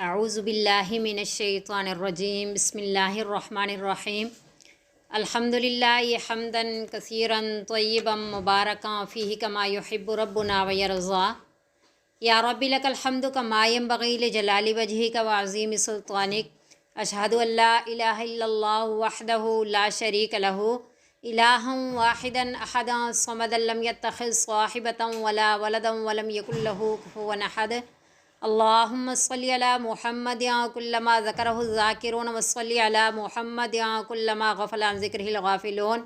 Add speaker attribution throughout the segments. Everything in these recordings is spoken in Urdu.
Speaker 1: اعوذ باللہ من الشیطان الرجیم بسم اللہ الرحمن الرحیم الحمدللہ حمدا کثیرا طیبا مبارکا فیہ کما یحب ربنا ویرضا یا رب لک الحمد کما ینبغی لجلال وجہک وعظیم سلطانک اشہد ان لا الہ الا اللہ وحدہ لا شریک لہ الہا واحدا احدا صمدا لم یتخذ صاحبۃ ولا ولدا ولم یکن لہ کفوا احد اللہم صلی علی محمد کلما ذکرہ الذاکرون وصلی علی محمد کلما غفل عن ذکرہ الغافلون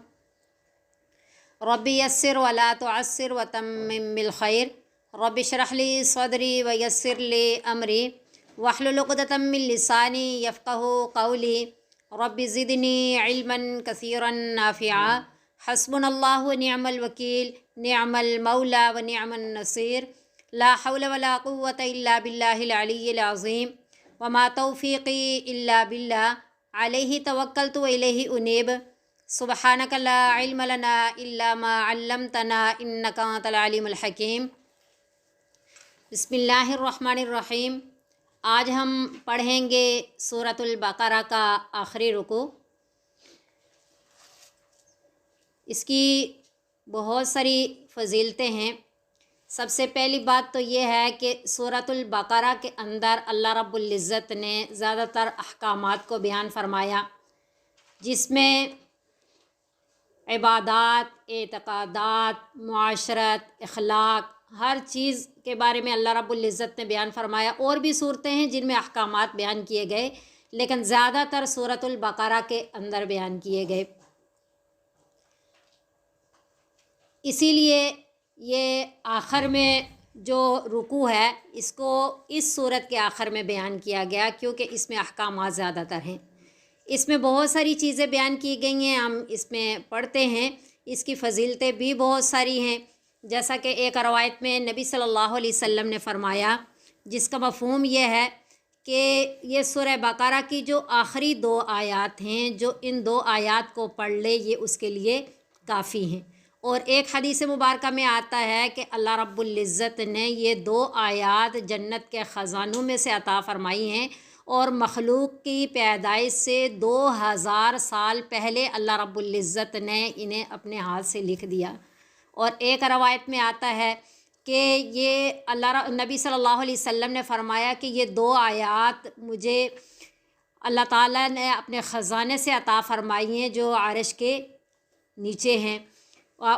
Speaker 1: رب یسر ولا تعسر وتمم بالخیر رب اشرح لی صدری ویسر لی امری واحلل عقدۃ من لسانی یفقہوا قولی رب زدنی علما کثیرا نافعا حسبنا اللہ ونعم الوکیل نعم المولا ونعم النصیر لا حول ولا قوة الا باللہ العلی العظیم وما توفیقی الا باللہ علیہ توکلت والیہ انیب سبحانک لا علم لنا الا ما علمتنا انک انت العلیم الحکیم۔ بسم اللہ الرحمن الرحیم۔ آج ہم پڑھیں گے سورۃ البقرہ کا آخری رکوع۔ اس کی بہت ساری فضیلتیں ہیں۔ سب سے پہلی بات تو یہ ہے کہ سورۃ البقرہ کے اندر اللہ رب العزت نے زیادہ تر احکامات کو بیان فرمایا، جس میں عبادات، اعتقادات، معاشرت، اخلاق، ہر چیز کے بارے میں اللہ رب العزت نے بیان فرمایا۔ اور بھی صورتیں ہیں جن میں احکامات بیان کیے گئے، لیکن زیادہ تر سورۃ البقرہ کے اندر بیان کیے گئے۔ اسی لیے یہ آخر میں جو رکوع ہے اس کو اس صورت کے آخر میں بیان کیا گیا، کیونکہ اس میں احکامات زیادہ تر ہیں۔ اس میں بہت ساری چیزیں بیان کی گئی ہیں، ہم اس میں پڑھتے ہیں۔ اس کی فضیلتیں بھی بہت ساری ہیں، جیسا کہ ایک روایت میں نبی صلی اللہ علیہ وسلم نے فرمایا، جس کا مفہوم یہ ہے کہ یہ سورہ بقرہ کی جو آخری 2 آیات ہیں، جو ان 2 آیات کو پڑھ لے یہ اس کے لیے کافی ہیں۔ اور ایک حدیث مبارکہ میں آتا ہے کہ اللہ رب العزت نے یہ 2 آیات جنت کے خزانوں میں سے عطا فرمائی ہیں، اور مخلوق کی پیدائش سے 2000 سال پہلے اللہ رب العزت نے انہیں اپنے ہاتھ سے لکھ دیا۔ اور ایک روایت میں آتا ہے کہ یہ نبی صلی اللہ علیہ وسلم نے فرمایا کہ یہ 2 آیات مجھے اللہ تعالیٰ نے اپنے خزانے سے عطا فرمائی ہیں، جو عرش کے نیچے ہیں،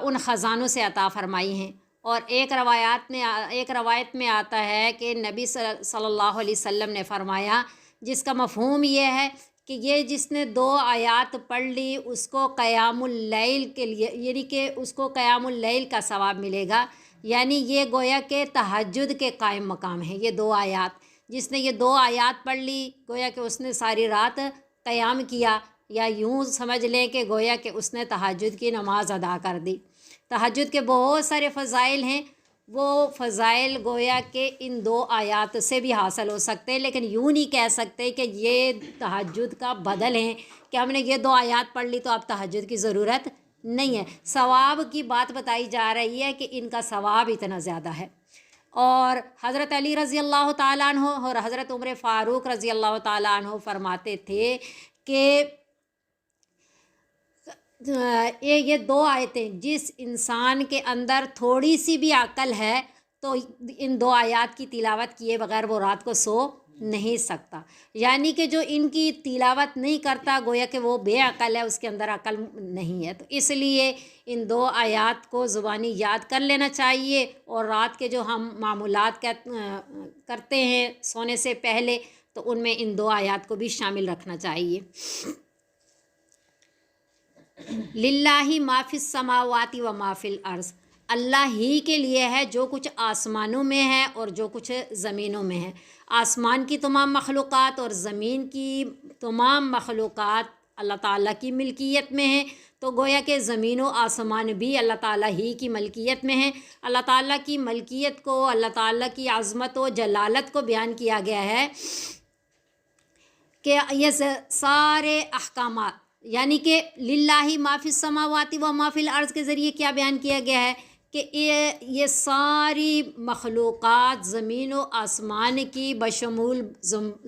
Speaker 1: ان خزانوں سے عطا فرمائی ہیں۔ اور ایک روایت میں آتا ہے کہ نبی صلی اللہ علیہ وسلم نے فرمایا، جس کا مفہوم یہ ہے کہ یہ جس نے 2 آیات پڑھ لی اس کو قیام اللیل کے لیے، یعنی کہ اس کو قیام اللیل کا ثواب ملے گا۔ یعنی یہ گویا کہ تہجد کے قائم مقام ہیں یہ 2 آیات۔ جس نے یہ 2 آیات پڑھ لی گویا کہ اس نے ساری رات قیام کیا، یا یوں سمجھ لیں کہ گویا کہ اس نے تہجد کی نماز ادا کر دی۔ تہجد کے بہت سارے فضائل ہیں، وہ فضائل گویا کہ ان 2 آیات سے بھی حاصل ہو سکتے ہیں، لیکن یوں نہیں کہہ سکتے کہ یہ تہجد کا بدل ہیں کہ ہم نے یہ 2 آیات پڑھ لی تو اب تہجد کی ضرورت نہیں ہے۔ ثواب کی بات بتائی جا رہی ہے کہ ان کا ثواب اتنا زیادہ ہے۔ اور حضرت علی رضی اللہ تعالیٰ عنہ اور حضرت عمر فاروق رضی اللہ تعالیٰ عنہ فرماتے تھے کہ یہ 2 آیتیں، جس انسان کے اندر تھوڑی سی بھی عقل ہے تو ان 2 آیات کی تلاوت کیے بغیر وہ رات کو سو نہیں سکتا۔ یعنی کہ جو ان کی تلاوت نہیں کرتا گویا کہ وہ بے عقل ہے، اس کے اندر عقل نہیں ہے۔ تو اس لیے ان 2 آیات کو زبانی یاد کر لینا چاہیے، اور رات کے جو ہم معمولات کرتے ہیں سونے سے پہلے تو ان میں ان 2 آیات کو بھی شامل رکھنا چاہیے۔ للہ ما فی السماوات و ما فی الارض، اللہ ہی کے لیے ہے جو کچھ آسمانوں میں ہے اور جو کچھ زمینوں میں ہے۔ آسمان کی تمام مخلوقات اور زمین کی تمام مخلوقات اللہ تعالیٰ کی ملکیت میں ہیں، تو گویا کہ زمین و آسمان بھی اللہ تعالیٰ ہی کی ملکیت میں ہیں۔ اللہ تعالیٰ کی ملکیت کو، اللہ تعالیٰ کی عظمت و جلالت کو بیان کیا گیا ہے کہ یہ سارے احکامات، یعنی کہ للہ ما فی السماوات و ما فی الارض کے ذریعے کیا بیان کیا گیا ہے کہ یہ ساری مخلوقات زمین و آسمان کی بشمول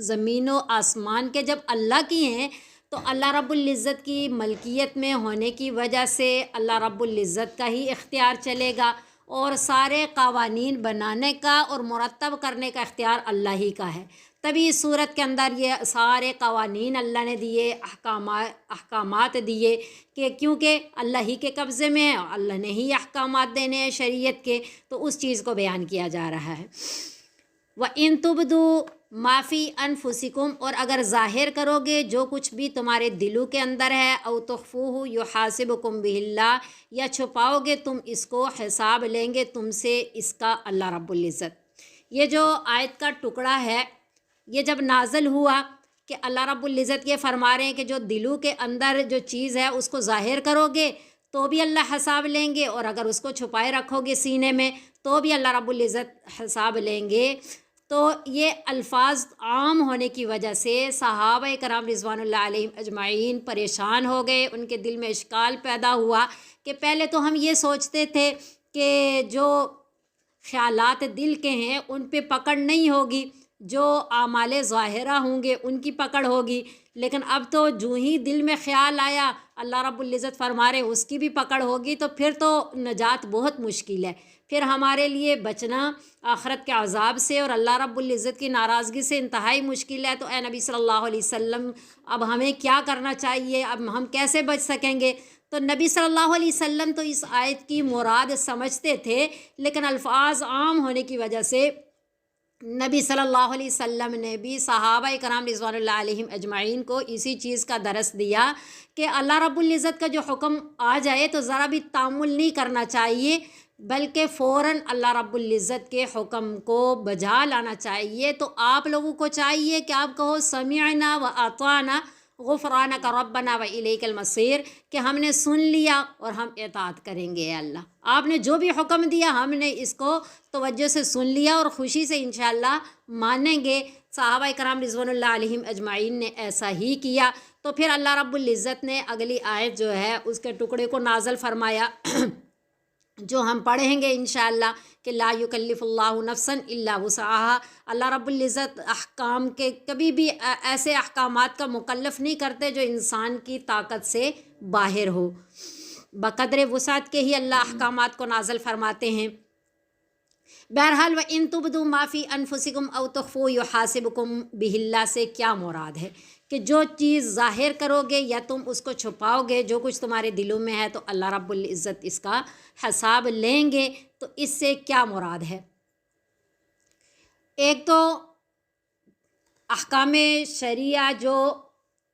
Speaker 1: زمین و آسمان کے جب اللہ کی ہیں تو اللہ رب العزت کی ملکیت میں ہونے کی وجہ سے اللہ رب العزت کا ہی اختیار چلے گا، اور سارے قوانین بنانے کا اور مرتب کرنے کا اختیار اللہ ہی کا ہے۔ تبھی اس صورت کے اندر یہ سارے قوانین اللہ نے دیے، احکامات دیے، کہ کیونکہ اللہ ہی کے قبضے میں ہے، اللہ نے ہی احکامات دینے ہیں شریعت کے، تو اس چیز کو بیان کیا جا رہا ہے۔ وَإِن تُبْدُوا مَا فِي أَنفُسِكُمْ، اور اگر ظاہر کرو گے جو کچھ بھی تمہارے دلوں کے اندر ہے، أَوْ تُخْفُوهُ يُحَاسِبْكُم بِهِ اللَّهُ، یا چھپاؤ گے تم اس کو، حساب لیں گے تم سے اس کا اللہ رب العزت۔ یہ جو آیت کا ٹکڑا ہے یہ جب نازل ہوا کہ اللہ رب العزت یہ فرما رہے ہیں کہ جو دلوں کے اندر جو چیز ہے اس کو ظاہر کرو گے تو بھی اللہ حساب لیں گے، اور اگر اس کو چھپائے رکھو گے سینے میں تو بھی اللہ رب العزت حساب لیں گے۔ تو یہ الفاظ عام ہونے کی وجہ سے صحابہ کرام رضوان اللہ علیہم اجمعین پریشان ہو گئے، ان کے دل میں اشکال پیدا ہوا کہ پہلے تو ہم یہ سوچتے تھے کہ جو خیالات دل کے ہیں ان پہ پکڑ نہیں ہوگی، جو اعمال ظاہرہ ہوں گے ان کی پکڑ ہوگی، لیکن اب تو جو ہی دل میں خیال آیا اللہ رب العزت فرما رہے اس کی بھی پکڑ ہوگی، تو پھر تو نجات بہت مشکل ہے، پھر ہمارے لیے بچنا آخرت کے عذاب سے اور اللہ رب العزت کی ناراضگی سے انتہائی مشکل ہے۔ تو اے نبی صلی اللہ علیہ وسلم اب ہمیں کیا کرنا چاہیے، اب ہم کیسے بچ سکیں گے؟ تو نبی صلی اللہ علیہ وسلم تو اس آیت کی مراد سمجھتے تھے، لیکن الفاظ عام ہونے کی وجہ سے نبی صلی اللہ علیہ وسلم نے بھی صحابہ کرام رضوان اللہ علیہم اجمعین کو اسی چیز کا درس دیا کہ اللہ رب العزت کا جو حکم آ جائے تو ذرا بھی تامل نہیں کرنا چاہیے، بلکہ فوراً اللہ رب العزت کے حکم کو بجا لانا چاہیے۔ تو آپ لوگوں کو چاہیے کہ آپ کہو سمعنا و اطعنا غفرانک ربنا و الیک المصیر، کہ ہم نے سن لیا اور ہم اطاعت کریں گے۔ اے اللہ آپ نے جو بھی حکم دیا ہم نے اس کو توجہ سے سن لیا اور خوشی سے انشاءاللہ مانیں گے۔ صحابہ کرام رضوان اللہ علیہم اجمعین نے ایسا ہی کیا۔ تو پھر اللہ رب العزت نے اگلی آیت جو ہے اس کے ٹکڑے کو نازل فرمایا جو ہم پڑھیں گے انشاءاللہ کہ لا یکلف اللہ نفسا الا وسعها۔ اللہ رب العزت احکام کے کبھی بھی ایسے احکامات کا مکلف نہیں کرتے جو انسان کی طاقت سے باہر ہو، بقدر وسعت کے ہی اللہ احکامات کو نازل فرماتے ہیں۔ بہرحال وَإِن تُبْدُوا مَا فِي أَنفُسِكُمْ أَوْ تُخْفُوهُ يُحَاسِبْكُم بِهِ اللَّهُ سے کیا مراد ہے کہ جو چیز ظاہر کرو گے یا تم اس کو چھپاؤ گے، جو کچھ تمہارے دلوں میں ہے تو اللہ رب العزت اس کا حساب لیں گے، تو اس سے کیا مراد ہے؟ ایک تو احکام شریعہ جو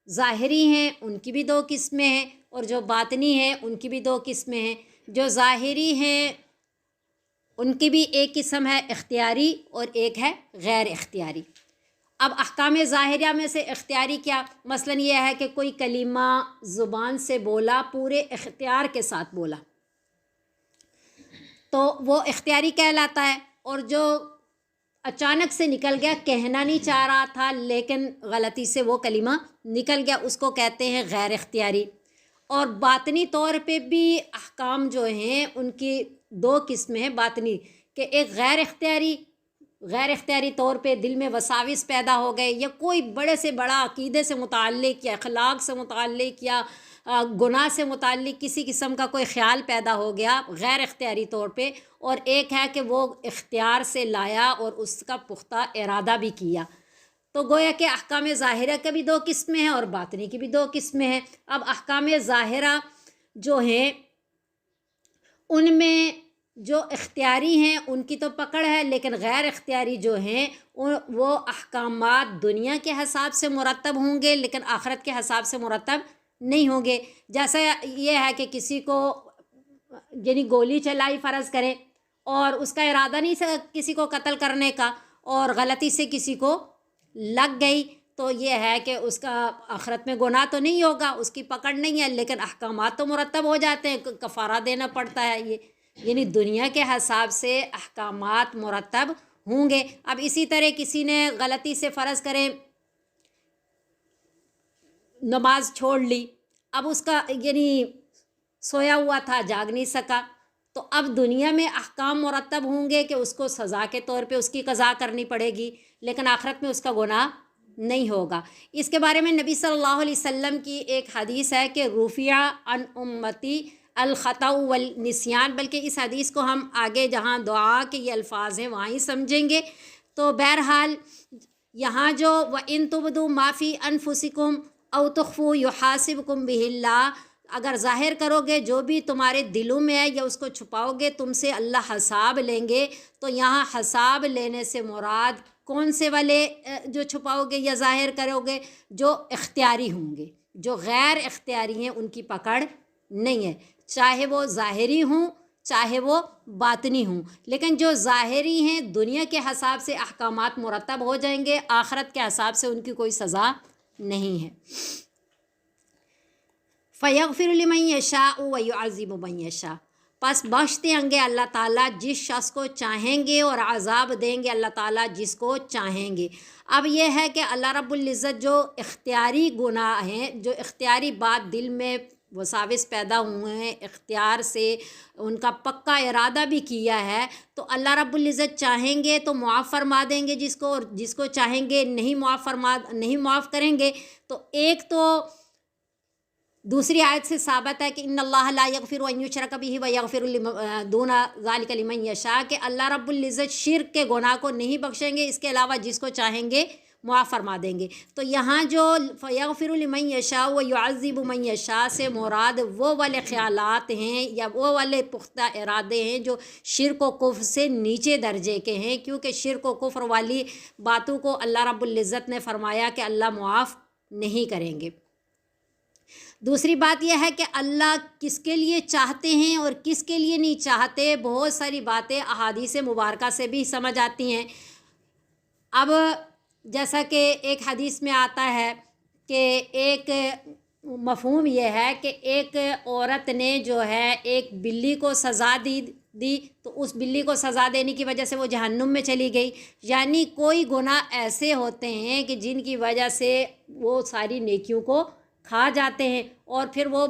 Speaker 1: ظاہری ہیں ان کی بھی دو قسمیں ہیں، اور جو باطنی ہیں ان کی بھی دو قسمیں ہیں۔ جو ظاہری ہیں ان کی بھی ایک قسم ہے اختیاری اور ایک ہے غیر اختیاری۔ اب احکام ظاہریہ میں سے اختیاری کیا؟ مثلاً یہ ہے کہ کوئی کلمہ زبان سے بولا، پورے اختیار کے ساتھ بولا تو وہ اختیاری کہلاتا ہے، اور جو اچانک سے نکل گیا، کہنا نہیں چاہ رہا تھا لیکن غلطی سے وہ کلمہ نکل گیا، اس کو کہتے ہیں غیر اختیاری۔ اور باطنی طور پہ بھی احکام جو ہیں ان کی دو قسمیں ہیں باطنی، کہ ایک غیر اختیاری طور پہ دل میں وساوس پیدا ہو گئے، یا کوئی بڑے سے بڑا عقیدے سے متعلق یا اخلاق سے متعلق یا گناہ سے متعلق کسی قسم کا کوئی خیال پیدا ہو گیا غیر اختیاری طور پہ، اور ایک ہے کہ وہ اختیار سے لایا اور اس کا پختہ ارادہ بھی کیا۔ تو گویا کہ احکام ظاہرہ کے بھی دو قسمیں ہیں اور باطنی کی بھی دو قسمیں ہیں۔ اب احکام ظاہرہ جو ہیں ان میں جو اختیاری ہیں ان کی تو پکڑ ہے، لیکن غیر اختیاری جو ہیں وہ احکامات دنیا کے حساب سے مرتب ہوں گے لیکن آخرت کے حساب سے مرتب نہیں ہوں گے۔ جیسا یہ ہے کہ کسی کو یعنی گولی چلائی فرض کرے اور اس کا ارادہ نہیں کسی کو قتل کرنے کا، اور غلطی سے کسی کو لگ گئی، تو یہ ہے کہ اس کا آخرت میں گناہ تو نہیں ہوگا، اس کی پکڑ نہیں ہے، لیکن احکامات تو مرتب ہو جاتے ہیں، کفارہ دینا پڑتا ہے۔ یہ یعنی دنیا کے حساب سے احکامات مرتب ہوں گے۔ اب اسی طرح کسی نے غلطی سے فرض کریں نماز چھوڑ لی، اب اس کا یعنی سویا ہوا تھا جاگ نہیں سکا، تو اب دنیا میں احکام مرتب ہوں گے کہ اس کو سزا کے طور پہ اس کی قضا کرنی پڑے گی، لیکن آخرت میں اس کا گناہ نہیں ہوگا۔ اس کے بارے میں نبی صلی اللہ علیہ وسلم کی ایک حدیث ہے کہ رفع عن امتی الخطأ والنسیان، بلکہ اس حدیث کو ہم آگے جہاں دعا کے یہ الفاظ ہیں وہاں ہی سمجھیں گے۔ تو بہرحال یہاں جو وَإِن تُبْدُوا مَا فِي أَنفُسِكُمْ أَوْ تُخْفُوهُ يُحَاسِبْكُم بِهِ اللَّهُ، اگر ظاہر کرو گے جو بھی تمہارے دلوں میں ہے یا اس کو چھپاؤ گے تم سے اللہ حساب لیں گے۔ تو یہاں حساب لینے سے مراد کون سے والے جو چھپاؤ گے یا ظاہر کرو گے؟ جو اختیاری ہوں گے، جو غیر اختیاری ہیں ان کی پکڑ نہیں ہے، چاہے وہ ظاہری ہوں چاہے وہ باطنی ہوں، لیکن جو ظاہری ہیں دنیا کے حساب سے احکامات مرتب ہو جائیں گے، آخرت کے حساب سے ان کی کوئی سزا نہیں ہے۔ فَيَغْفِرُ لِمَن يَشَاءُ وَيُعَذِّبُ مَن يَشَاءُ، پس بخش دیں گے اللہ تعالیٰ جس شخص کو چاہیں گے اور عذاب دیں گے اللہ تعالیٰ جس کو چاہیں گے۔ اب یہ ہے کہ اللہ رب العزت جو اختیاری گناہ ہیں، جو اختیاری بات دل میں وساوس پیدا ہوئے ہیں، اختیار سے ان کا پکا ارادہ بھی کیا ہے، تو اللہ رب العزت چاہیں گے تو معاف فرما دیں گے جس کو، اور جس کو چاہیں گے نہیں معاف کریں گے۔ تو ایک تو دوسری آیت سے ثابت ہے کہ ان اللہ لا یغفر ان یشرک بہ ویغفر دون ذلک لمن یشاء، کہ اللہ رب العزت شرک کے گناہ کو نہیں بخشیں گے، اس کے علاوہ جس کو چاہیں گے معاف فرما دیں گے۔ تو یہاں جو فیغفر لمن یشاء ویعذب من یشاء سے مراد وہ والے خیالات ہیں یا وہ والے پختہ ارادے ہیں جو شرک و کفر سے نیچے درجے کے ہیں، کیونکہ شرک و کفر والی باتوں کو اللہ رب العزت نے فرمایا کہ اللہ معاف نہیں کریں گے۔ دوسری بات یہ ہے کہ اللہ کس کے لیے چاہتے ہیں اور کس کے لیے نہیں چاہتے، بہت ساری باتیں احادیث مبارکہ سے بھی سمجھ آتی ہیں۔ اب جیسا کہ ایک حدیث میں آتا ہے کہ ایک مفہوم یہ ہے کہ ایک عورت نے جو ہے ایک بلی کو سزا دی تو اس بلی کو سزا دینے کی وجہ سے وہ جہنم میں چلی گئی، یعنی کوئی گناہ ایسے ہوتے ہیں کہ جن کی وجہ سے وہ ساری نیکیوں کو کھا جاتے ہیں اور پھر وہ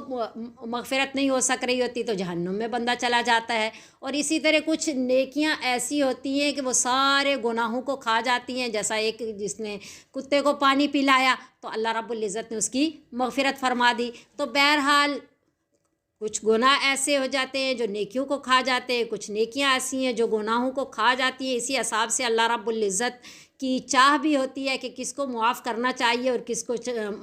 Speaker 1: مغفرت نہیں ہو سک رہی ہوتی تو جہنم میں بندہ چلا جاتا ہے۔ اور اسی طرح کچھ نیکیاں ایسی ہوتی ہیں کہ وہ سارے گناہوں کو کھا جاتی ہیں، جیسا ایک جس نے کتے کو پانی پلایا تو اللہ رب العزت نے اس کی مغفرت فرما دی۔ تو بہرحال کچھ گناہ ایسے ہو جاتے ہیں جو نیکیوں کو کھا جاتے ہیں، کچھ نیکیاں ایسی ہیں جو گناہوں کو کھا جاتی ہیں۔ اسی حساب سے اللہ رب العزت کی چاہ بھی ہوتی ہے کہ کس کو معاف کرنا چاہیے اور کس کو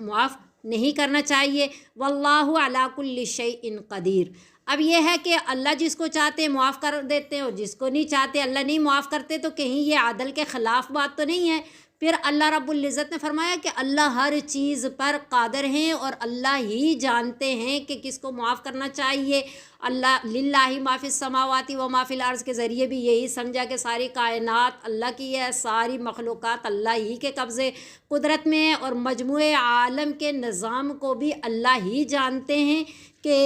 Speaker 1: معاف نہیں کرنا چاہیے۔ واللہ علی کل شیء قدیر۔ اب یہ ہے کہ اللہ جس کو چاہتے ہیں معاف کر دیتے ہیں اور جس کو نہیں چاہتے اللہ نہیں معاف کرتے، تو کہیں یہ عدل کے خلاف بات تو نہیں ہے؟ پھر اللہ رب العزت نے فرمایا کہ اللہ ہر چیز پر قادر ہیں اور اللہ ہی جانتے ہیں کہ کس کو معاف کرنا چاہیے۔ اللہ للہ ما فی السماوات و ما فی الارض کے ذریعے بھی یہی سمجھا کہ ساری کائنات اللہ کی ہے، ساری مخلوقات اللہ ہی کے قبضے قدرت میں ہے، اور مجموعے عالم کے نظام کو بھی اللہ ہی جانتے ہیں کہ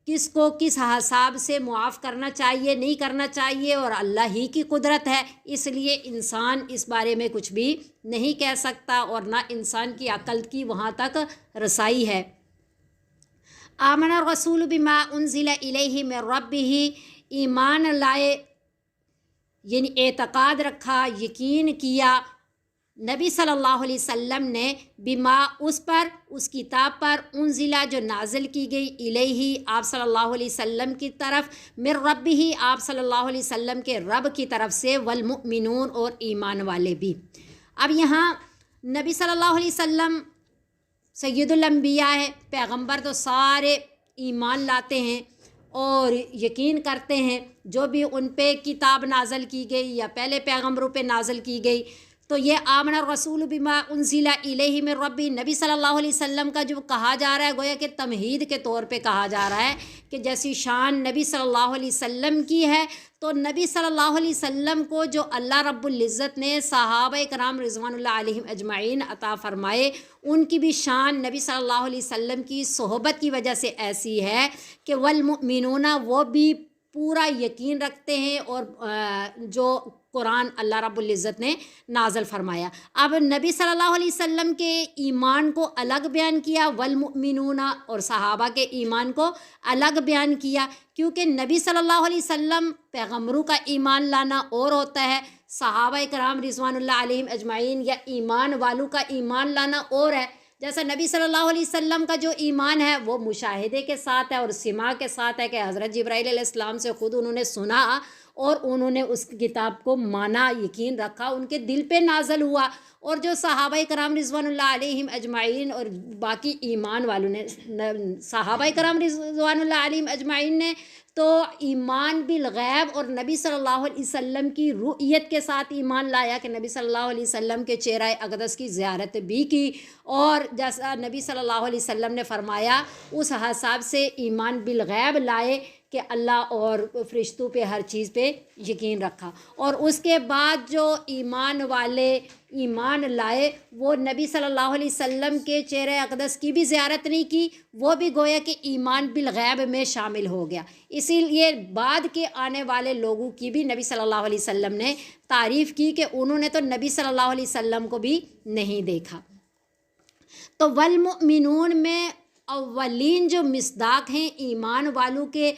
Speaker 1: کس کو کس حساب سے معاف کرنا چاہیے نہیں کرنا چاہیے، اور اللہ ہی کی قدرت ہے، اس لیے انسان اس بارے میں کچھ بھی نہیں کہہ سکتا اور نہ انسان کی عقل کی وہاں تک رسائی ہے۔ آمن الرسول بما انزل الیہ من ربہ، ایمان لائے یعنی اعتقاد رکھا، یقین کیا نبی صلی اللہ علیہ وسلم نے، بما اس پر، اس کتاب پر، انزلہ جو نازل کی گئی، الیہ آپ صلی اللہ علیہ وسلم کی طرف، من ربہ آپ صلی اللہ علیہ وسلم کے رب کی طرف سے، والمؤمنون اور ایمان والے بھی۔ اب یہاں نبی صلی اللہ علیہ وسلم سید الانبیاء ہے، پیغمبر تو سارے ایمان لاتے ہیں اور یقین کرتے ہیں جو بھی ان پہ کتاب نازل کی گئی یا پہلے پیغمبروں پہ نازل کی گئی۔ تو یہ آمن الرسول بما انزل الیہ من ربی، نبی صلی اللہ علیہ وسلم کا جو کہا جا رہا ہے گویا کہ تمہید کے طور پہ کہا جا رہا ہے کہ جیسی شان نبی صلی اللہ علیہ وسلم کی ہے، تو نبی صلی اللہ علیہ وسلم کو جو اللہ رب العزت نے صحابہ کرام رضوان اللہ علیہم اجمعین عطا فرمائے، ان کی بھی شان نبی صلی اللہ علیہ وسلم کی صحبت کی وجہ سے ایسی ہے کہ والمؤمنون وہ بھی پورا یقین رکھتے ہیں اور جو قرآن اللہ رب العزت نے نازل فرمایا. اب نبی صلی اللہ علیہ وسلم کے ایمان کو الگ بیان کیا، والمؤمنون، اور صحابہ کے ایمان کو الگ بیان کیا، کیونکہ نبی صلی اللہ علیہ وسلم پیغمبروں کا ایمان لانا اور ہوتا ہے، صحابہ کرام رضوان اللہ علیہم اجمعین یا ایمان والوں کا ایمان لانا اور ہے. جیسا نبی صلی اللہ علیہ وسلم کا جو ایمان ہے وہ مشاہدے کے ساتھ ہے اور سماع کے ساتھ ہے، کہ حضرت جبرائیل علیہ السلام سے خود انہوں نے سنا اور انہوں نے اس کتاب کو مانا، یقین رکھا، ان کے دل پہ نازل ہوا. اور جو صحابہ کرام رضوان اللہ علیہم اجمعین اور باقی ایمان والوں نے، صحابہ کرام رضوان اللہ علیہم اجمعین نے تو ایمان بالغیب اور نبی صلی اللہ علیہ وسلم کی رؤیت کے ساتھ ایمان لایا، کہ نبی صلی اللہ علیہ وسلم کے چہرہ اقدس کی زیارت بھی کی، اور جیسا نبی صلی اللہ علیہ وسلم نے فرمایا اس حساب سے ایمان بالغیب لائے کہ اللہ اور فرشتوں پہ ہر چیز پہ یقین رکھا. اور اس کے بعد جو ایمان والے ایمان لائے وہ نبی صلی اللہ علیہ وسلم کے چہرہ اقدس کی بھی زیارت نہیں کی، وہ بھی گویا کہ ایمان بالغیب میں شامل ہو گیا. اسی لیے بعد کے آنے والے لوگوں کی بھی نبی صلی اللہ علیہ وسلم نے تعریف کی کہ انہوں نے تو نبی صلی اللہ علیہ وسلم کو بھی نہیں دیکھا. تو والمؤمنون میں اولین جو مصداق ہیں ایمان والوں کے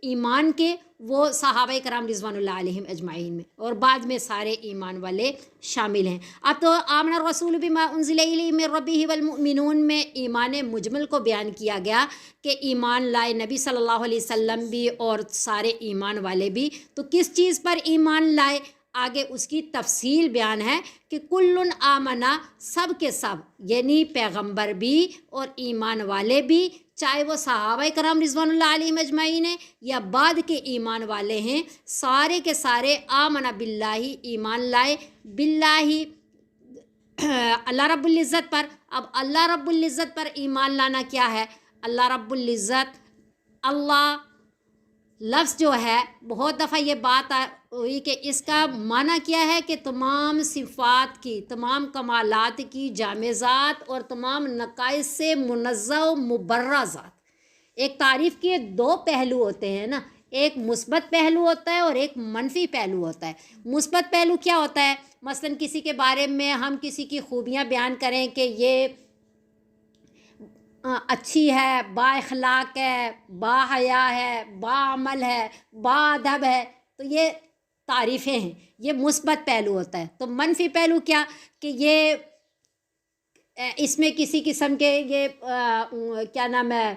Speaker 1: ایمان کے، وہ صحابہ کرام رضوان اللہ علیہم اجمعین میں، اور بعد میں سارے ایمان والے شامل ہیں. اب تو آمن الرسول بما انزل الیہ من ربہ والمؤمنون میں ایمان مجمل کو بیان کیا گیا کہ ایمان لائے نبی صلی اللہ علیہ وسلم بھی اور سارے ایمان والے بھی. تو کس چیز پر ایمان لائے؟ آگے اس کی تفصیل بیان ہے کہ کل آمنا، سب کے سب، یعنی پیغمبر بھی اور ایمان والے بھی، چاہے وہ صحابہ کرام رضوان اللہ علیہم اجمعین ہیں یا بعد کے ایمان والے ہیں، سارے کے سارے آمنا باللہ، ایمان لائے باللہ، اللہ رب العزت پر. اب اللہ رب العزت پر ایمان لانا کیا ہے؟ اللہ رب العزت، اللہ لفظ جو ہے بہت دفعہ یہ بات ہوئی کہ اس کا معنی کیا ہے کہ تمام صفات کی، تمام کمالات کی جامع ذات اور تمام نقائص سے منزہ و مبرہ ذات. ایک تعریف کے دو پہلو ہوتے ہیں نا، ایک مثبت پہلو ہوتا ہے اور ایک منفی پہلو ہوتا ہے. مثبت پہلو کیا ہوتا ہے؟ مثلا کسی کے بارے میں ہم کسی کی خوبیاں بیان کریں کہ یہ اچھی ہے، با اخلاق ہے، با حیا ہے، با عمل ہے، با ادب ہے، تو یہ تعریفیں ہیں، یہ مثبت پہلو ہوتا ہے. تو منفی پہلو کیا؟ کہ یہ اس میں کسی قسم کے یہ کیا نام ہے،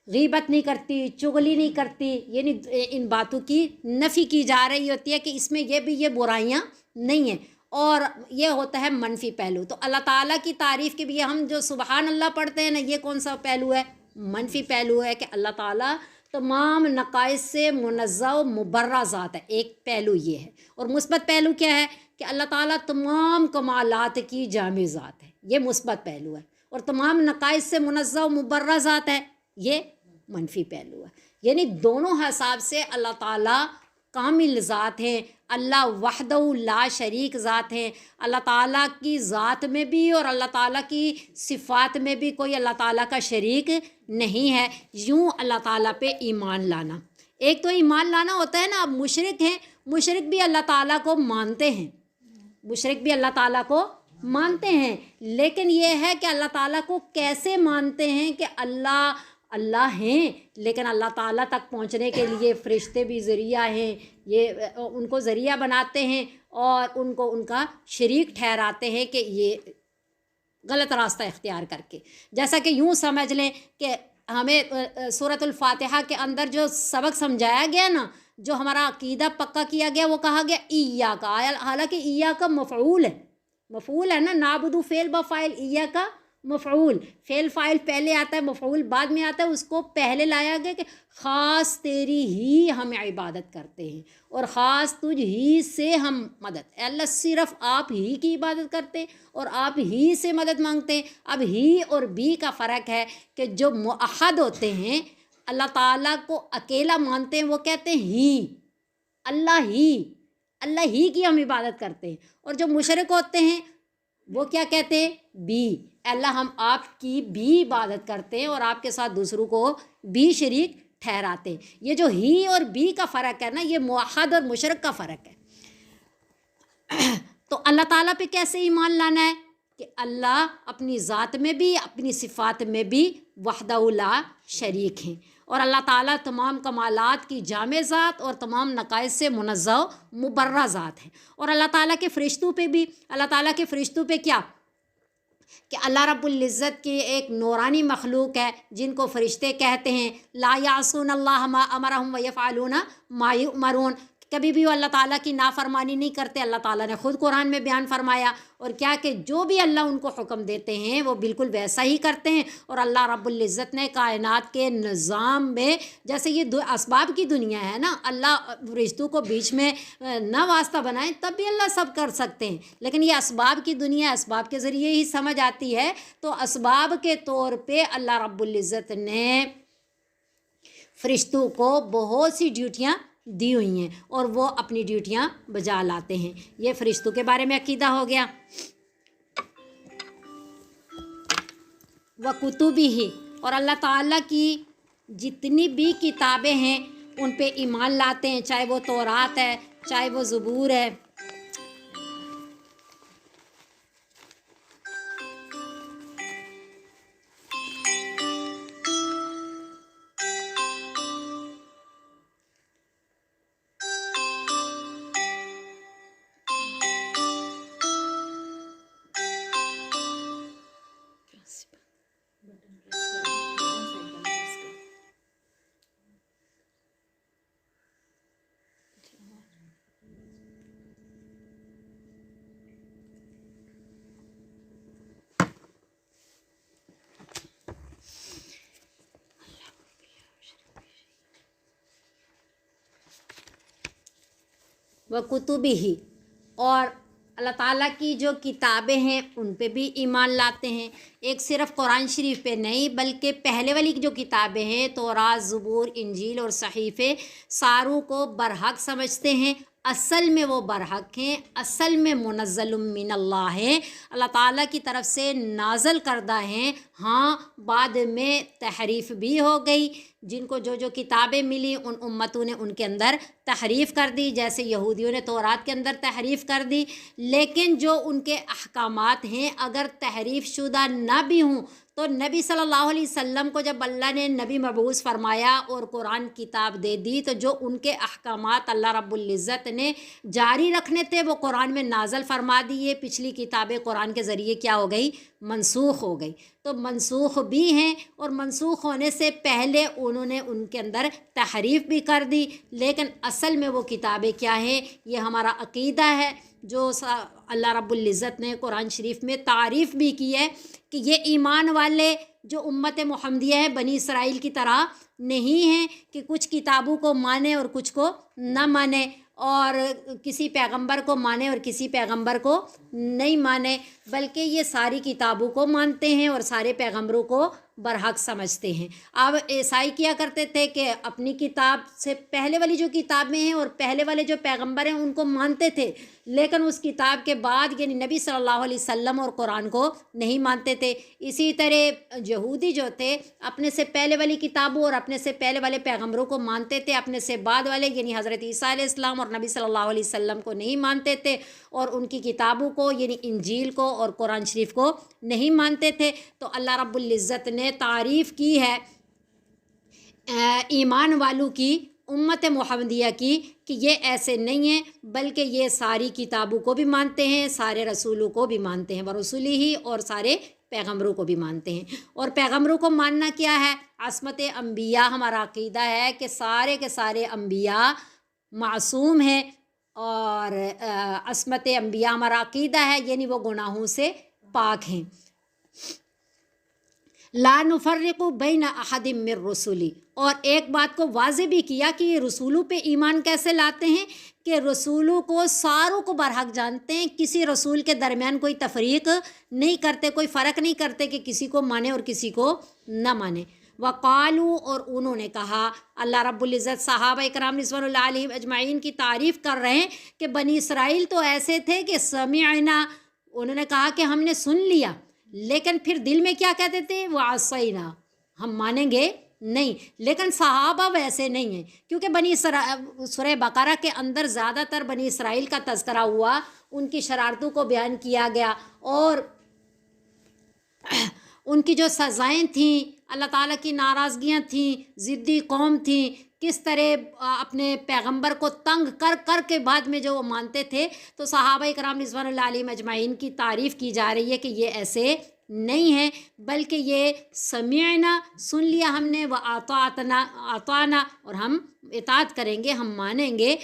Speaker 1: غیبت نہیں کرتی، چغلی نہیں کرتی، یعنی ان باتوں کی نفی کی جا رہی ہوتی ہے کہ اس میں یہ بھی یہ برائیاں نہیں ہیں، اور یہ ہوتا ہے منفی پہلو. تو اللہ تعالیٰ کی تعریف کے بھی ہم جو سبحان اللہ پڑھتے ہیں نا، یہ کون سا پہلو ہے؟ منفی پہلو ہے کہ اللہ تعالیٰ تمام نقائص سے منزہ و مبرہ ذات ہے، ایک پہلو یہ ہے. اور مثبت پہلو کیا ہے؟ کہ اللہ تعالیٰ تمام کمالات کی جامع ذات ہے، یہ مثبت پہلو ہے. اور تمام نقائص سے منزہ و مبرہ ذات ہے، یہ منفی پہلو ہے. یعنی دونوں حساب سے اللہ تعالیٰ کامل ذات ہیں، اللہ وحدہ لا شریک ذات ہیں. اللہ تعالیٰ کی ذات میں بھی اور اللہ تعالیٰ کی صفات میں بھی کوئی اللہ تعالیٰ کا شریک نہیں ہے. یوں اللہ تعالیٰ پہ ایمان لانا. ایک تو ایمان لانا ہوتا ہے نا، اب مشرک ہیں، مشرک بھی اللہ تعالیٰ کو مانتے ہیں، مشرک بھی اللہ تعالیٰ کو مانتے ہیں، لیکن یہ ہے کہ اللہ تعالیٰ کو کیسے مانتے ہیں کہ اللہ ہیں، لیکن اللہ تعالیٰ تک پہنچنے کے لیے فرشتے بھی ذریعہ ہیں، یہ ان کو ذریعہ بناتے ہیں اور ان کو ان کا شریک ٹھہراتے ہیں کہ یہ غلط راستہ اختیار کر کے. جیسا کہ یوں سمجھ لیں کہ ہمیں سورۃ الفاتحہ کے اندر جو سبق سمجھایا گیا نا، جو ہمارا عقیدہ پکا کیا گیا، وہ کہا گیا ایاک، حالانکہ ایاک مفعول ہے، مفعول ہے نا، نعبدو فعل بفاعل، ایاک مفعول، فعل فاعل پہلے آتا ہے، مفعول بعد میں آتا ہے. اس کو پہلے لایا گیا کہ خاص تیری ہی ہم عبادت کرتے ہیں اور خاص تجھ ہی سے ہم مدد، اللہ صرف آپ ہی کی عبادت کرتے اور آپ ہی سے مدد مانگتے ہیں. اب ہی اور بھی کا فرق ہے کہ جو موحد ہوتے ہیں، اللہ تعالیٰ کو اکیلا مانتے ہیں، وہ کہتے ہیں ہی، اللہ ہی کی ہم عبادت کرتے ہیں. اور جو مشرک ہوتے ہیں وہ کیا کہتے ہیں؟ بھی، اللہ ہم آپ کی بھی عبادت کرتے ہیں اور آپ کے ساتھ دوسروں کو بھی شریک ٹھہراتے ہیں۔ یہ جو ہی اور بی کا فرق ہے نا، یہ موحد اور مشرک کا فرق ہے۔ تو اللہ تعالیٰ پہ کیسے ایمان لانا ہے کہ اللہ اپنی ذات میں بھی اپنی صفات میں بھی وحدہ لا شریک ہیں، اور اللہ تعالیٰ تمام کمالات کی جامع ذات اور تمام نقائص سے منزہ و مبرہ ذات ہے۔ اور اللہ تعالیٰ کے فرشتوں پہ بھی، اللہ تعالیٰ کے فرشتوں پہ کیا کہ اللہ رب العزت کی ایک نورانی مخلوق ہے جن کو فرشتے کہتے ہیں، لا یعصون اللہ ما امرہم ویفعلون ما یؤمرون، کبھی بھی وہ اللہ تعالیٰ کی نافرمانی نہیں کرتے۔ اللہ تعالیٰ نے خود قرآن میں بیان فرمایا اور کیا کہ جو بھی اللہ ان کو حکم دیتے ہیں وہ بالکل ویسا ہی کرتے ہیں۔ اور اللہ رب العزت نے کائنات کے نظام میں، جیسے یہ اسباب کی دنیا ہے نا، اللہ فرشتوں کو بیچ میں نہ واسطہ بنائیں تب بھی اللہ سب کر سکتے ہیں، لیکن یہ اسباب کی دنیا اسباب کے ذریعے ہی سمجھ آتی ہے۔ تو اسباب کے طور پہ اللہ رب العزت نے فرشتوں کو بہت سی ڈیوٹیاں دی ہوئی ہیں اور وہ اپنی ڈیوٹیاں بجا لاتے ہیں۔ یہ فرشتوں کے بارے میں عقیدہ ہو گیا۔ وَكُتُبِهِ، اور اللہ تعالیٰ کی جتنی بھی کتابیں ہیں ان پہ ایمان لاتے ہیں، چاہے وہ تورات ہے، چاہے وہ زبور ہے۔ وَكُتُبِهِ، اور اللہ تعالیٰ کی جو کتابیں ہیں ان پہ بھی ایمان لاتے ہیں۔ ایک صرف قرآن شریف پہ نہیں بلکہ پہلے والی جو کتابیں ہیں، تورات، زبور، انجیل اور صحیفے، ساروں کو برحق سمجھتے ہیں۔ اصل میں وہ برحق ہیں، اصل میں منزل من اللہ ہیں، اللہ تعالیٰ کی طرف سے نازل کردہ ہیں۔ ہاں بعد میں تحریف بھی ہو گئی، جن کو جو جو کتابیں ملی ان امتوں نے ان کے اندر تحریف کر دی، جیسے یہودیوں نے تورات کے اندر تحریف کر دی، لیکن جو ان کے احکامات ہیں اگر تحریف شدہ نہ بھی ہوں تو نبی صلی اللہ علیہ وسلم کو جب اللہ نے نبی مبعوث فرمایا اور قرآن کتاب دے دی تو جو ان کے احکامات اللہ رب العزت نے جاری رکھنے تھے وہ قرآن میں نازل فرما دیے۔ پچھلی کتابیں قرآن کے ذریعے کیا ہو گئی؟ منسوخ ہو گئی۔ تو منسوخ بھی ہیں، اور منسوخ ہونے سے پہلے انہوں نے ان کے اندر تحریف بھی کر دی، لیکن اصل میں وہ کتابیں کیا ہیں؟ یہ ہمارا عقیدہ ہے جو اللہ رب العزت نے قرآن شریف میں تعریف بھی کی ہے کہ یہ ایمان والے جو امت محمدیہ ہے بنی اسرائیل کی طرح نہیں ہیں کہ کچھ کتابوں کو مانے اور کچھ کو نہ مانے، اور کسی پیغمبر کو مانے اور کسی پیغمبر کو نہیں مانے، بلکہ یہ ساری کتابوں کو مانتے ہیں اور سارے پیغمبروں کو برحق سمجھتے ہیں۔ اب عیسائی کیا کرتے تھے کہ اپنی کتاب سے پہلے والی جو کتابیں ہیں اور پہلے والے جو پیغمبر ہیں ان کو مانتے تھے، لیکن اس کتاب کے بعد یعنی نبی صلی اللہ علیہ وسلم اور قرآن کو نہیں مانتے تھے۔ اسی طرح یہودی جو تھے اپنے سے پہلے والی کتابوں اور اپنے سے پہلے والے پیغمبروں کو مانتے تھے، اپنے سے بعد والے یعنی حضرت عیسیٰ علیہ السلام اور نبی صلی اللہ علیہ وسلم کو نہیں مانتے تھے، اور ان کی کتابوں کو یعنی انجیل کو اور قرآن شریف کو نہیں مانتے تھے۔ تو اللہ رب العزت نے تعریف کی ہے ایمان والوں کی، امت محمدیہ کی، کہ یہ ایسے نہیں ہیں بلکہ یہ ساری کتابوں کو بھی مانتے ہیں، سارے رسولوں کو بھی مانتے ہیں، ورسولی ہی، اور سارے پیغمبروں کو بھی مانتے ہیں۔ اور پیغمبروں کو ماننا کیا ہے؟ عصمت انبیاء ہمارا عقیدہ ہے کہ سارے کے سارے انبیاء معصوم ہیں، اور عصمت انبیاء ہمارا عقیدہ ہے یعنی وہ گناہوں سے پاک ہیں۔ لا نفرق بین احد من رسولی، اور ایک بات کو واضح بھی کیا کہ یہ رسولوں پہ ایمان کیسے لاتے ہیں کہ رسولوں کو ساروں کو برحق جانتے ہیں، کسی رسول کے درمیان کوئی تفریق نہیں کرتے، کوئی فرق نہیں کرتے کہ کسی کو مانے اور کسی کو نہ مانے۔ وقالو، اور انہوں نے کہا، اللہ رب العزت صحابہ اکرام رضوان اللہ علیہم اجمعین کی تعریف کر رہے ہیں کہ بنی اسرائیل تو ایسے تھے کہ سمعنا، انہوں نے کہا کہ ہم نے سن لیا، لیکن پھر دل میں کیا کہتے تھے؟ وعصینا، ہم مانیں گے نہیں، لیکن صحابہ ویسے نہیں ہیں، کیونکہ سورہ بقرہ کے اندر زیادہ تر بنی اسرائیل کا تذکرہ ہوا، ان کی شرارتوں کو بیان کیا گیا، اور ان کی جو سزائیں تھیں، اللہ تعالیٰ کی ناراضگیاں تھیں، ضدی قوم تھیں، کس طرح اپنے پیغمبر کو تنگ کر کر کے بعد میں جو وہ مانتے تھے، تو صحابہ کرام رضوان اللہ علیہم اجمعین کی تعریف کی جا رہی ہے کہ یہ ایسے نہیں ہے، بلکہ یہ سمعنا، سن لیا ہم نے، اطعنا اور ہم اطاعت کریں گے، ہم مانیں گے.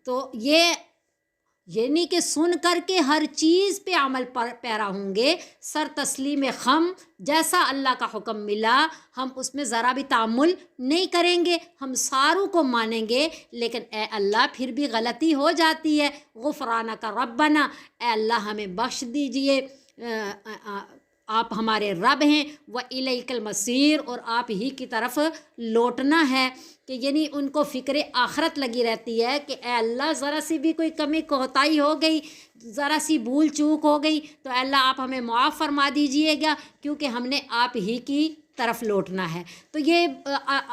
Speaker 1: تو یہ یعنی کہ سن کر کے ہر چیز پہ عمل پیرا ہوں گے، سر تسلیم خم، جیسا اللہ کا حکم ملا ہم اس میں ذرا بھی تعامل نہیں کریں گے، ہم ساروں کو مانیں گے. لیکن اے اللہ پھر بھی غلطی ہو جاتی ہے، غفرانک ربنا، اے اللہ ہمیں بخش دیجئے، آپ ہمارے رب ہیں، وَإِلَيْكَ الْمَصِيرُ، اور آپ ہی کی طرف لوٹنا ہے. کہ یعنی ان کو فکر آخرت لگی رہتی ہے کہ اے اللہ ذرا سی بھی کوئی کمی کوتاہی ہو گئی، ذرا سی بھول چوک ہو گئی تو اے اللہ آپ ہمیں معاف فرما دیجئے گا، کیونکہ ہم نے آپ ہی کی طرف لوٹنا ہے. تو یہ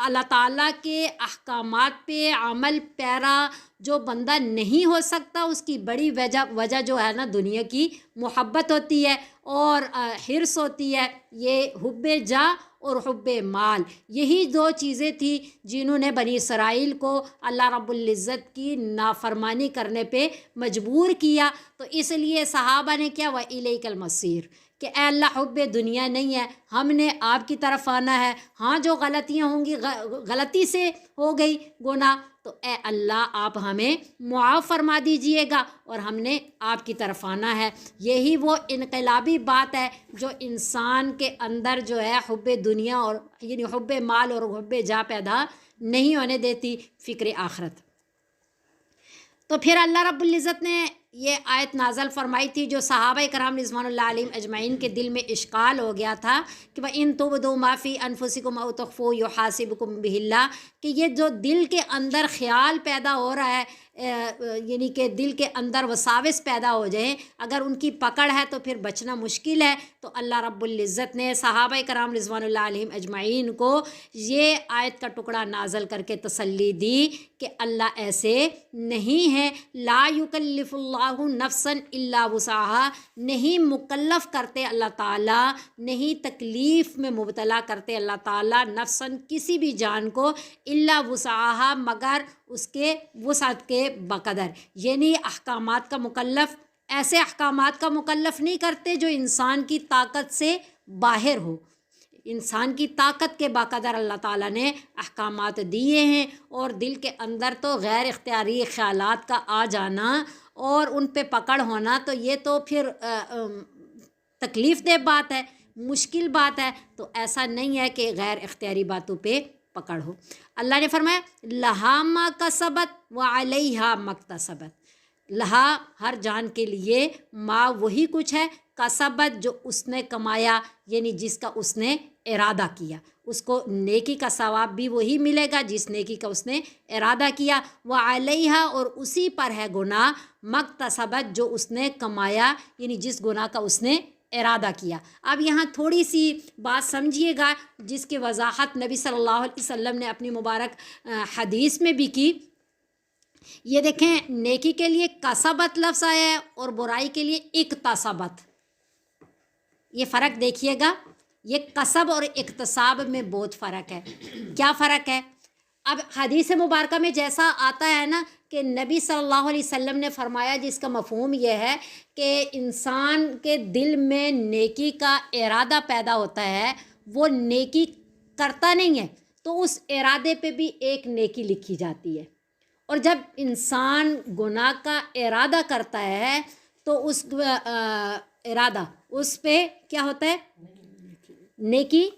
Speaker 1: اللہ تعالیٰ کے احکامات پہ عمل پیرا جو بندہ نہیں ہو سکتا، اس کی بڑی وجہ جو ہے نا دنیا کی محبت ہوتی ہے اور حرص ہوتی ہے. یہ حب جا اور حب مال، یہی دو چیزیں تھیں جنہوں نے بنی اسرائیل کو اللہ رب العزت کی نافرمانی کرنے پہ مجبور کیا. تو اس لیے صحابہ نے کیا، وَإِلَيْكَ الْمَصِيرُ، کہ اے اللہ حب دنیا نہیں ہے، ہم نے آپ کی طرف آنا ہے. ہاں جو غلطیاں ہوں گی، غلطی سے ہو گئی گناہ، تو اے اللہ آپ ہمیں معاف فرما دیجئے گا اور ہم نے آپ کی طرف آنا ہے. یہی وہ انقلابی بات ہے جو انسان کے اندر جو ہے حب دنیا اور یعنی حب مال اور حب جا پیدا نہیں ہونے دیتی، فکر آخرت. تو پھر اللہ رب العزت نے یہ آیت نازل فرمائی تھی جو صحابہ کرام رضوان اللہ علیہم اجمعین کے دل میں اشکال ہو گیا تھا کہ وَإِن تُبْدُوا مَا فِي أَنفُسِكُمْ أَوْ تُخْفُوهُ يُحَاسِبْكُم بِهِ اللَّهُ، کہ یہ جو دل کے اندر خیال پیدا ہو رہا ہے، یعنی کہ دل کے اندر وساوس پیدا ہو جائیں، اگر ان کی پکڑ ہے تو پھر بچنا مشکل ہے. تو اللہ رب العزت نے صحابہ کرام رضوان اللہ علیہم اجمعین کو یہ آیت کا ٹکڑا نازل کر کے تسلی دی کہ اللہ ایسے نہیں ہے. لا یکلف اللہ نفسا الا وسعها، نہیں مکلف کرتے اللہ تعالیٰ، نہیں تکلیف میں مبتلا کرتے اللہ تعالیٰ نفسا کسی بھی جان کو، الا وسعها مگر اس کے وسعت کے بقدر. یعنی احکامات کا مکلف، ایسے احکامات کا مکلف نہیں کرتے جو انسان کی طاقت سے باہر ہو. انسان کی طاقت کے بقدر اللہ تعالیٰ نے احکامات دیے ہیں، اور دل کے اندر تو غیر اختیاری خیالات کا آ جانا اور ان پہ پکڑ ہونا تو یہ تو پھر تکلیف دہ بات ہے، مشکل بات ہے. تو ایسا نہیں ہے کہ غیر اختیاری باتوں پہ پکڑ ہو. اللہ نے فرمایا لہا ما کسبت وعلیہا مکتسبت، لہا ہر جان کے لیے، ما وہی کچھ ہے، کسبت جو اس نے کمایا، یعنی جس کا اس نے ارادہ کیا، اس کو نیکی کا ثواب بھی وہی ملے گا جس نیکی کا اس نے ارادہ کیا. وعلیہا اور اسی پر ہے گناہ، مکتسبت جو اس نے کمایا، یعنی جس گناہ کا اس نے ارادہ کیا. اب یہاں تھوڑی سی بات سمجھیے گا جس کی وضاحت نبی صلی اللہ علیہ وسلم نے اپنی مبارک حدیث میں بھی کی. یہ دیکھیں نیکی کے لیے کسبت لفظ آیا ہے اور برائی کے لیے اکتسبت. یہ فرق دیکھیے گا، یہ کسب اور اکتساب میں بہت فرق ہے. کیا فرق ہے؟ اب حدیث مبارکہ میں جیسا آتا ہے نا کہ نبی صلی اللہ علیہ وسلم نے فرمایا، جس کا مفہوم یہ ہے کہ انسان کے دل میں نیکی کا ارادہ پیدا ہوتا ہے، وہ نیکی کرتا نہیں ہے تو اس ارادے پہ بھی ایک نیکی لکھی جاتی ہے. اور جب انسان گناہ کا ارادہ کرتا ہے تو اس ارادہ اس پہ کیا ہوتا ہے؟ نیکی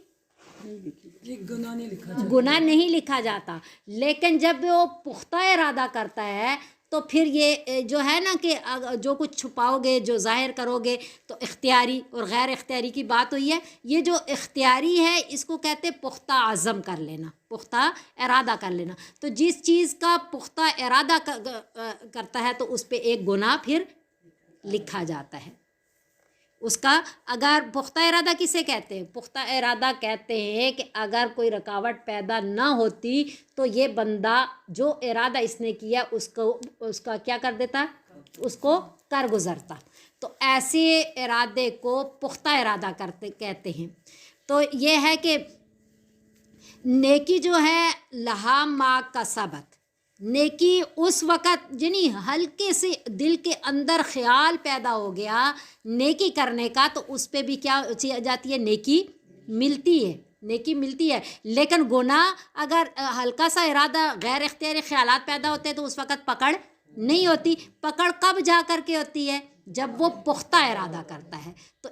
Speaker 1: گناہ نہیں لکھا جاتا. لیکن جب وہ پختہ ارادہ کرتا ہے تو پھر یہ جو ہے نا کہ جو کچھ چھپاؤ گے، جو ظاہر کرو گے، تو اختیاری اور غیر اختیاری کی بات ہوئی ہے. یہ جو اختیاری ہے اس کو کہتے پختہ عزم کر لینا، پختہ ارادہ کر لینا. تو جس چیز کا پختہ ارادہ کرتا ہے تو اس پہ ایک گناہ پھر لکھا جاتا ہے. اس کا اگر پختہ ارادہ کسے کہتے ہیں؟ پختہ ارادہ کہتے ہیں کہ اگر کوئی رکاوٹ پیدا نہ ہوتی تو یہ بندہ جو ارادہ اس نے کیا اس کا کیا کر دیتا، اس کو کر گزرتا. تو ایسے ارادے کو پختہ ارادہ کہتے ہیں. تو یہ ہے کہ نیکی جو ہے لہا ما کسبت، نیکی اس وقت یعنی ہلکے سے دل کے اندر خیال پیدا ہو گیا نیکی کرنے کا تو اس پہ بھی کیا جاتی ہے، نیکی ملتی ہے، نیکی ملتی ہے. لیکن گناہ اگر ہلکا سا ارادہ غیر اختیاری خیالات پیدا ہوتے ہیں تو اس وقت پکڑ نہیں ہوتی. پکڑ کب جا کر کے ہوتی ہے؟ جب وہ پختہ ارادہ کرتا ہے. تو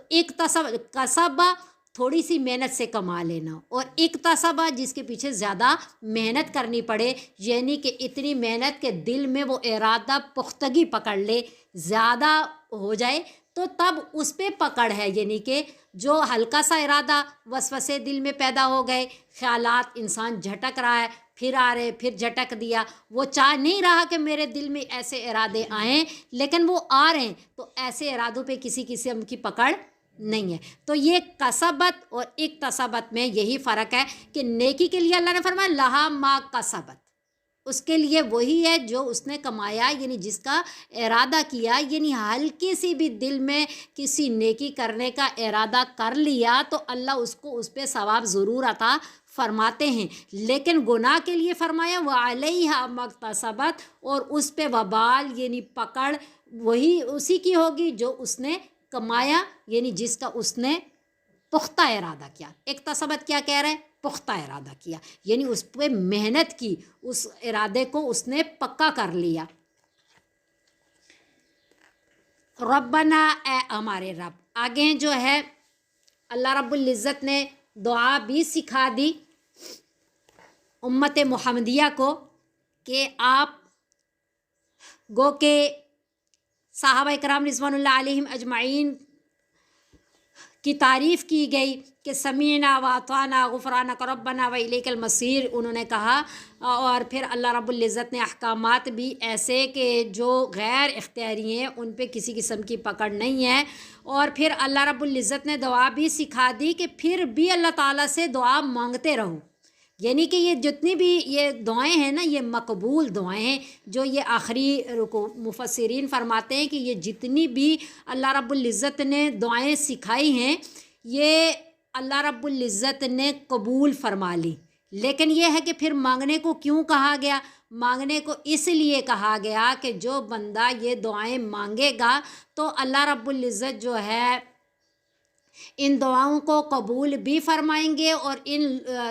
Speaker 1: کسبہ تھوڑی سی محنت سے کما لینا، اور اکتسبہ جس کے پیچھے زیادہ محنت کرنی پڑے، یعنی کہ اتنی محنت کہ دل میں وہ ارادہ پختگی پکڑ لے، زیادہ ہو جائے تو تب اس پہ پکڑ ہے. یعنی کہ جو ہلکا سا ارادہ وسوسے دل میں پیدا ہو گئے، خیالات انسان جھٹک رہا ہے، پھر آ رہے پھر جھٹک دیا، وہ چاہ نہیں رہا کہ میرے دل میں ایسے ارادے آئیں لیکن وہ آ رہے ہیں، تو ایسے ارادوں پہ کسی قسم کی پکڑ نہیں ہے. تو یہ کسبت اور اکتسبت میں یہی فرق ہے کہ نیکی کے لیے اللہ نے فرمایا لہا ما کسبت، اس کے لیے وہی ہے جو اس نے کمایا، یعنی جس کا ارادہ کیا، یعنی ہلکی سی بھی دل میں کسی نیکی کرنے کا ارادہ کر لیا تو اللہ اس کو اس پہ ثواب ضرور عطا فرماتے ہیں. لیکن گناہ کے لیے فرمایا وعلیہا مکتسبت، اور اس پہ وبال یعنی پکڑ وہی اسی کی ہوگی جو اس نے کمایا، یعنی جس کا اس نے پختہ ارادہ کیا. اکتسبت کیا کہہ رہے ہیں؟ پختہ ارادہ کیا، یعنی اس پہ محنت کی، اس ارادے کو اس نے پکا کر لیا. ربنا، اے ہمارے رب. آگے جو ہے اللہ رب العزت نے دعا بھی سکھا دی امت محمدیہ کو کہ آپ گو کہ صحابہ کرام رضوان اللہ علیہم اجمعین کی تعریف کی گئی کہ سمیعنا و اطعنا غفرانک ربنا و الیک المصیر، انہوں نے کہا. اور پھر اللہ رب العزت نے احکامات بھی ایسے کہ جو غیر اختیاری ہیں ان پہ کسی قسم کی پکڑ نہیں ہے. اور پھر اللہ رب العزت نے دعا بھی سکھا دی کہ پھر بھی اللہ تعالیٰ سے دعا مانگتے رہو، یعنی کہ یہ جتنی بھی یہ دعائیں ہیں نا یہ مقبول دعائیں ہیں. جو یہ آخری رکوع مفسرین فرماتے ہیں کہ یہ جتنی بھی اللہ رب العزت نے دعائیں سکھائی ہیں یہ اللہ رب العزت نے قبول فرما لی. لیکن یہ ہے کہ پھر مانگنے کو کیوں کہا گیا؟ مانگنے کو اس لیے کہا گیا کہ جو بندہ یہ دعائیں مانگے گا تو اللہ رب العزت جو ہے ان دعاؤں کو قبول بھی فرمائیں گے اور ان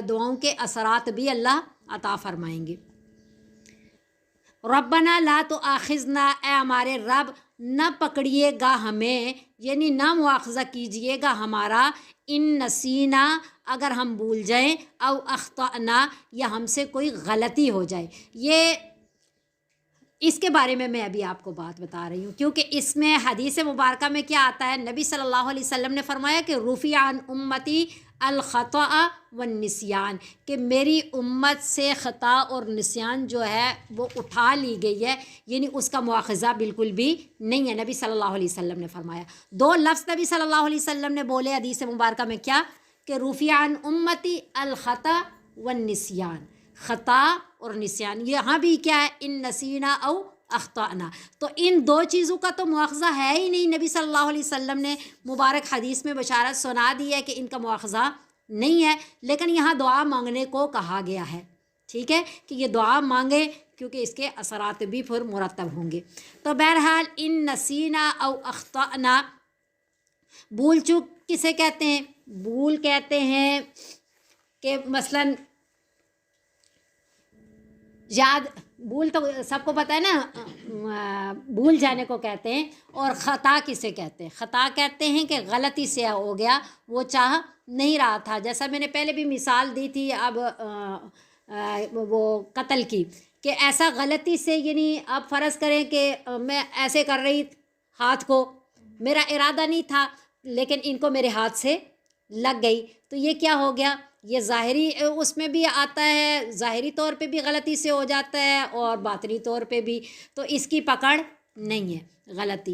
Speaker 1: دعاؤں کے اثرات بھی اللہ عطا فرمائیں گے. ربنا لا تؤاخذنا، اے ہمارے رب نہ پکڑیے گا ہمیں، یعنی نہ مواخذہ کیجیے گا ہمارا، ان نسینا اگر ہم بھول جائیں، او اخطأنا یا ہم سے کوئی غلطی ہو جائے. یہ اس کے بارے میں ابھی آپ کو بات بتا رہی ہوں کیونکہ اس میں حدیث مبارکہ میں کیا آتا ہے، نبی صلی اللہ علیہ وسلم نے فرمایا کہ رفع عن امتی الخطأ والنسیان، کہ میری امت سے خطا اور نسیان جو ہے وہ اٹھا لی گئی ہے، یعنی اس کا مواخذہ بالکل بھی نہیں ہے. نبی صلی اللہ علیہ وسلم نے فرمایا. دو لفظ نبی صلی اللہ علیہ وسلم نے بولے حدیث مبارکہ میں، کیا کہ رفع عن امتی الخطأ والنسیان، خطا اور نسیان. یہاں بھی کیا ہے، ان نسینا او اخطأنا، تو ان دو چیزوں کا تو مواخذہ ہے ہی نہیں. نبی صلی اللہ علیہ وسلم نے مبارک حدیث میں بشارت سنا دی ہے کہ ان کا مواخذہ نہیں ہے، لیکن یہاں دعا مانگنے کو کہا گیا ہے. ٹھیک ہے کہ یہ دعا مانگے کیونکہ اس کے اثرات بھی پھر مرتب ہوں گے. تو بہرحال ان نسینا او اخطأنا، بھول چوک کسے کہتے ہیں؟ بھول کہتے ہیں کہ مثلاً یاد، بھول تو سب کو پتہ ہے نا، بھول جانے کو کہتے ہیں. اور خطا کسے کہتے ہیں؟ خطا کہتے ہیں کہ غلطی سے ہو گیا، وہ چاہ نہیں رہا تھا. جیسا میں نے پہلے بھی مثال دی تھی اب وہ قتل کی، کہ ایسا غلطی سے، یعنی آپ فرض کریں کہ میں ایسے کر رہی ہاتھ کو، میرا ارادہ نہیں تھا لیکن ان کو میرے ہاتھ سے لگ گئی، تو یہ کیا ہو گیا؟ یہ ظاہری اس میں بھی آتا ہے، ظاہری طور پہ بھی غلطی سے ہو جاتا ہے اور باطنی طور پہ بھی، تو اس کی پکڑ نہیں ہے غلطی.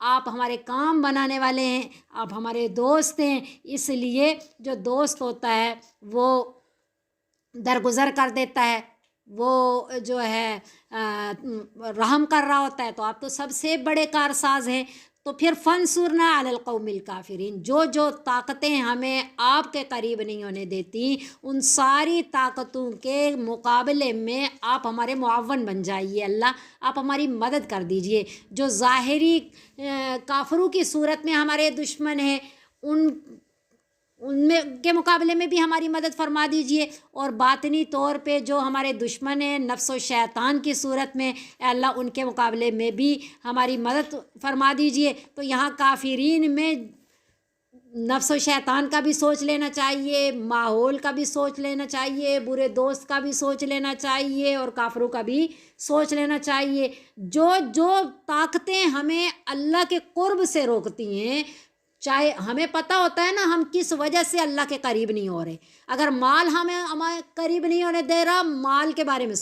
Speaker 1: آپ ہمارے کام بنانے والے ہیں، آپ ہمارے دوست ہیں، اس لیے جو دوست ہوتا ہے وہ درگزر کر دیتا ہے، وہ جو ہے رحم کر رہا ہوتا ہے، تو آپ تو سب سے بڑے کارساز ہیں۔ تو پھر فنصرنا علی القوم الکافرین، جو طاقتیں ہمیں آپ کے قریب نہیں ہونے دیتی، ان ساری طاقتوں کے مقابلے میں آپ ہمارے معاون بن جائیے اللہ، آپ ہماری مدد کر دیجئے۔ جو ظاہری کافروں کی صورت میں ہمارے دشمن ہیں، ان میں کے مقابلے میں بھی ہماری مدد فرما دیجئے، اور باطنی طور پہ جو ہمارے دشمن ہیں نفس و شیطان کی صورت میں، اے اللہ ان کے مقابلے میں بھی ہماری مدد فرما دیجئے۔ تو یہاں کافرین میں نفس و شیطان کا بھی سوچ لینا چاہیے، ماحول کا بھی سوچ لینا چاہیے، برے دوست کا بھی سوچ لینا چاہیے، اور کافروں کا بھی سوچ لینا چاہیے۔ جو طاقتیں ہمیں اللہ کے قرب سے روکتی ہیں، چاہے ہمیں پتہ ہوتا ہے نا ہم کس وجہ سے اللہ کے قریب نہیں ہو رہے، اگر مال ہمیں قریب نہیں ہونے دے رہا، مال کے بارے میں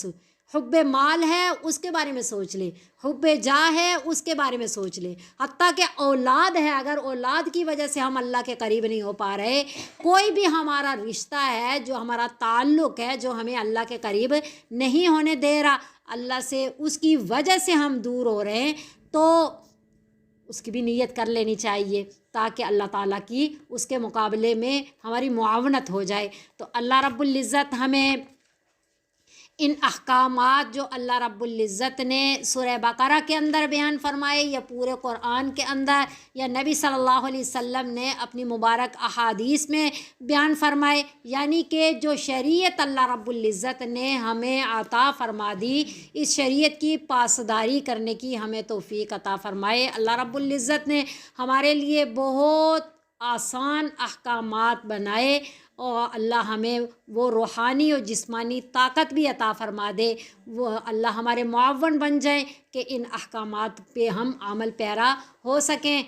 Speaker 1: حب مال ہے اس کے بارے میں سوچ لے، حب جاہ ہے اس کے بارے میں سوچ لے، حتیٰ کہ اولاد ہے، اگر اولاد کی وجہ سے ہم اللہ کے قریب نہیں ہو پا رہے، کوئی بھی ہمارا رشتہ ہے، جو ہمارا تعلق ہے، جو ہمیں اللہ کے قریب نہیں ہونے دے رہا، اللہ سے اس کی وجہ سے ہم دور ہو رہے ہیں، تو اس کی بھی نیت کر لینی چاہیے، تاکہ اللہ تعالیٰ کی اس کے مقابلے میں ہماری معاونت ہو جائے۔ تو اللہ رب العزت ہمیں ان احکامات جو اللہ رب العزت نے سورہ بقرہ کے اندر بیان فرمائے، یا پورے قرآن کے اندر، یا نبی صلی اللہ علیہ وسلم نے اپنی مبارک احادیث میں بیان فرمائے، یعنی کہ جو شریعت اللہ رب العزت نے ہمیں عطا فرما دی، اس شریعت کی پاسداری کرنے کی ہمیں توفیق عطا فرمائے۔ اللہ رب العزت نے ہمارے لیے بہت آسان احکامات بنائے، اور اللہ ہمیں وہ روحانی اور جسمانی طاقت بھی عطا فرما دے، وہ اللہ ہمارے معاون بن جائیں کہ ان احکامات پہ ہم عمل پیرا ہو سکیں۔